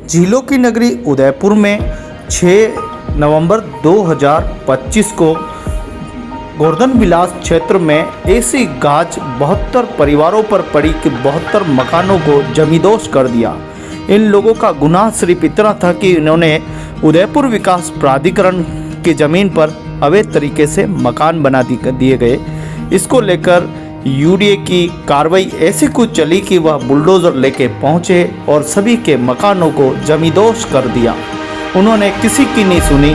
झीलों की नगरी उदयपुर में 6 नवंबर 2025 को गोवर्धन विलास क्षेत्र में ऐसी गाज 72 परिवारों पर पड़ी कि 72 मकानों को जमींदोज कर दिया। इन लोगों का गुनाह सिर्फ इतना था कि इन्होंने उदयपुर विकास प्राधिकरण की ज़मीन पर अवैध तरीके से मकान बना दिए गए। इसको लेकर यूडीए की कार्रवाई ऐसी कुछ चली कि वह बुलडोज़र लेके पहुंचे और सभी के मकानों को जमींदोज कर दिया। उन्होंने किसी की नहीं सुनी,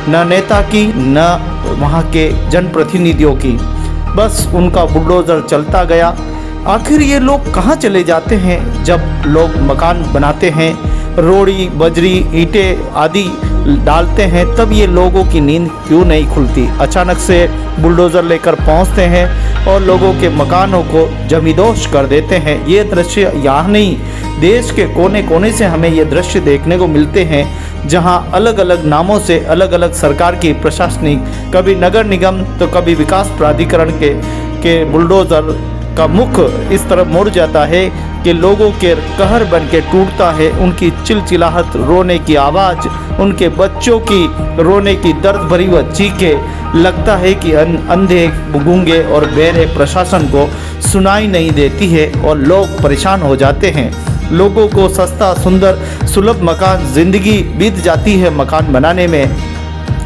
न नेता की न वहां के जनप्रतिनिधियों की, बस उनका बुलडोज़र चलता गया। आखिर ये लोग कहाँ चले जाते हैं जब लोग मकान बनाते हैं, रोड़ी बजरी ईंटें आदि डालते हैं, तब ये लोगों की नींद क्यों नहीं खुलती। अचानक से बुलडोज़र लेकर पहुंचते हैं और लोगों के मकानों को जमींदोज कर देते हैं। ये दृश्य यहाँ नहीं, देश के कोने कोने से हमें ये दृश्य देखने को मिलते हैं, जहां अलग अलग नामों से अलग अलग सरकार की प्रशासनिक, कभी नगर निगम तो कभी विकास प्राधिकरण के बुलडोज़र का मुख इस तरफ मुड़ जाता है कि लोगों के कहर बन के टूटता है। उनकी चिलचिलाहट, रोने की आवाज़, उनके बच्चों की रोने की दर्द भरी हुई चीखें लगता है कि अंधे गूंगे और बहरे प्रशासन को सुनाई नहीं देती है और लोग परेशान हो जाते हैं। लोगों को सस्ता सुंदर सुलभ मकान, ज़िंदगी बीत जाती है मकान बनाने में।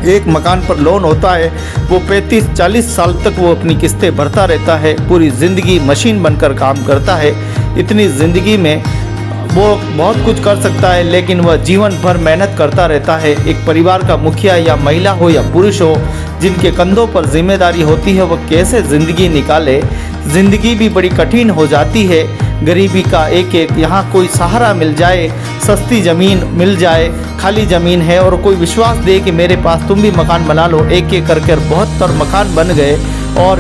एक मकान पर लोन होता है, वो 35-40 साल तक वो अपनी किस्तें भरता रहता है, पूरी ज़िंदगी मशीन बनकर काम करता है। इतनी ज़िंदगी में वो बहुत कुछ कर सकता है, लेकिन वह जीवन भर मेहनत करता रहता है। एक परिवार का मुखिया या महिला हो या पुरुष हो, जिनके कंधों पर जिम्मेदारी होती है, वह कैसे ज़िंदगी निकाले। ज़िंदगी भी बड़ी कठिन हो जाती है। गरीबी का एक यहाँ कोई सहारा मिल जाए, सस्ती ज़मीन मिल जाए, खाली ज़मीन है और कोई विश्वास दे कि मेरे पास तुम भी मकान बना लो। एक एक करके 72 मकान बन गए। और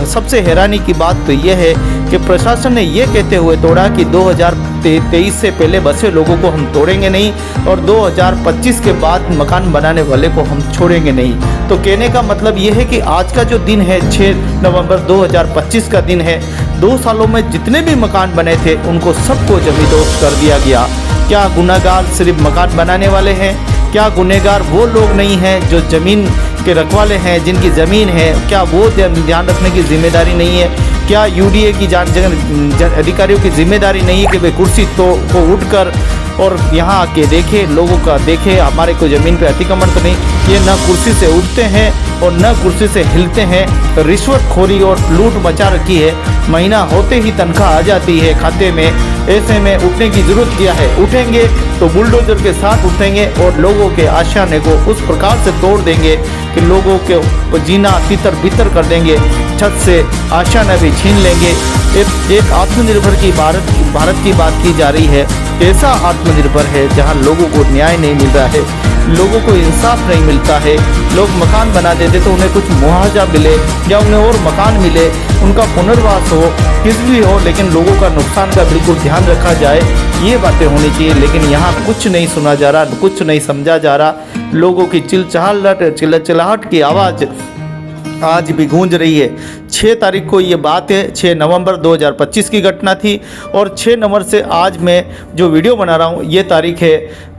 सबसे हैरानी की बात तो यह है कि प्रशासन ने यह कहते हुए तोड़ा कि 2023 से पहले बसे लोगों को हम तोड़ेंगे नहीं और 2025 के बाद मकान बनाने वाले को हम छोड़ेंगे नहीं। तो कहने का मतलब यह है कि आज का जो दिन है 6 नवंबर 2025 का दिन है, 2 सालों में जितने भी मकान बने थे उनको सबको जमींदोज कर दिया गया। क्या गुनहगार सिर्फ मकान बनाने वाले हैं? क्या गुनहगार वो लोग नहीं हैं जो ज़मीन के रखवाले हैं, जिनकी ज़मीन है? क्या वो ध्यान रखने की जिम्मेदारी नहीं है? क्या यूडीए की अधिकारियों की जिम्मेदारी नहीं है कि वे कुर्सी को उठकर और यहाँ आके देखे, लोगों का देखे हमारे को ज़मीन पे अतिक्रमण तो नहीं। ये न कुर्सी से उठते हैं और न कुर्सी से हिलते हैं। रिश्वतखोरी और लूट मचा रखी है। महीना होते ही तनख्वाह आ जाती है खाते में। ऐसे में उठने की ज़रूरत क्या है? उठेंगे तो बुलडोज़र के साथ उठेंगे और लोगों के आशियाने को उस प्रकार से तोड़ देंगे कि लोगों के जीना तितर बितर कर देंगे, छत से आशियाना भी छीन लेंगे। एक आत्मनिर्भर की भारत की बात की जा रही है। ऐसा आत्मनिर्भर है जहां लोगों को न्याय नहीं मिल रहा है, लोगों को इंसाफ नहीं मिलता है। लोग मकान बना देते तो उन्हें कुछ मुआवजा मिले या उन्हें और मकान मिले, उनका पुनर्वास हो, किस भी हो, लेकिन लोगों का नुकसान का बिल्कुल ध्यान रखा जाए। ये बातें होनी चाहिए, लेकिन यहाँ कुछ नहीं सुना जा रहा, कुछ नहीं समझा जा रहा। लोगों की चिल्लाहट की आवाज़ आज भी गूंज रही है। 6 तारीख को ये बात है, 6 नवंबर 2025 की घटना थी और 6 नवंबर से आज मैं जो वीडियो बना रहा हूँ ये तारीख है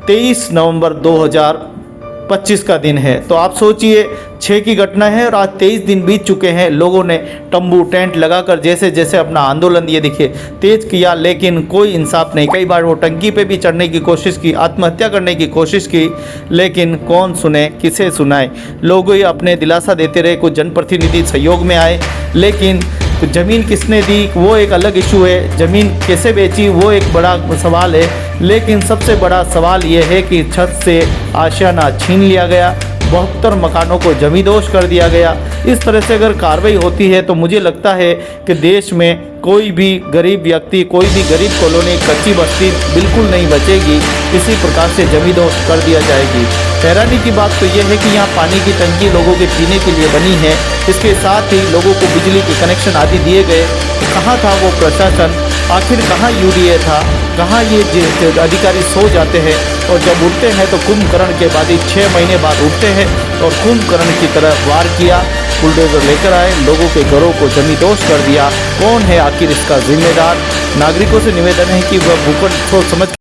23 नवंबर 2025 का दिन है। तो आप सोचिए 6 की घटना है और आज 23 दिन बीत चुके हैं। लोगों ने तंबू टेंट लगाकर जैसे जैसे अपना आंदोलन ये देखिए तेज किया, लेकिन कोई इंसाफ नहीं। कई बार वो टंकी पे भी चढ़ने की कोशिश की, आत्महत्या करने की कोशिश की, लेकिन कौन सुने, किसे सुनाए। लोग ही अपने दिलासा देते रहे, कुछ जनप्रतिनिधि सहयोग में आए, लेकिन ज़मीन किसने दी वो एक अलग इशू है। ज़मीन कैसे बेची वो एक बड़ा सवाल है, लेकिन सबसे बड़ा सवाल ये है कि छत से आशियाना छीन लिया गया, 72 मकानों को जमींदोज कर दिया गया। इस तरह से अगर कार्रवाई होती है तो मुझे लगता है कि देश में कोई भी गरीब व्यक्ति, कोई भी गरीब कॉलोनी, कच्ची बस्ती बिल्कुल नहीं बचेगी। इसी प्रकार से जमींदोज कर दिया जाएगी। हैरानी की बात तो यह है कि यहाँ पानी की टंकी लोगों के पीने के लिए बनी है, इसके साथ ही लोगों को बिजली के कनेक्शन आदि दिए गए। कहाँ था वो प्रशासन? आखिर कहाँ यूडीए था? कहाँ ये अधिकारी सो जाते हैं और जब उठते हैं तो कुंभकर्ण के बाद ही 6 महीने बाद उठते हैं और कुंभकर्ण की तरह वार किया, बुलडोजर लेकर आए, लोगों के घरों को जमींदोज कर दिया। कौन है आखिर इसका जिम्मेदार? नागरिकों से निवेदन है कि वह भूखंड सोच समझ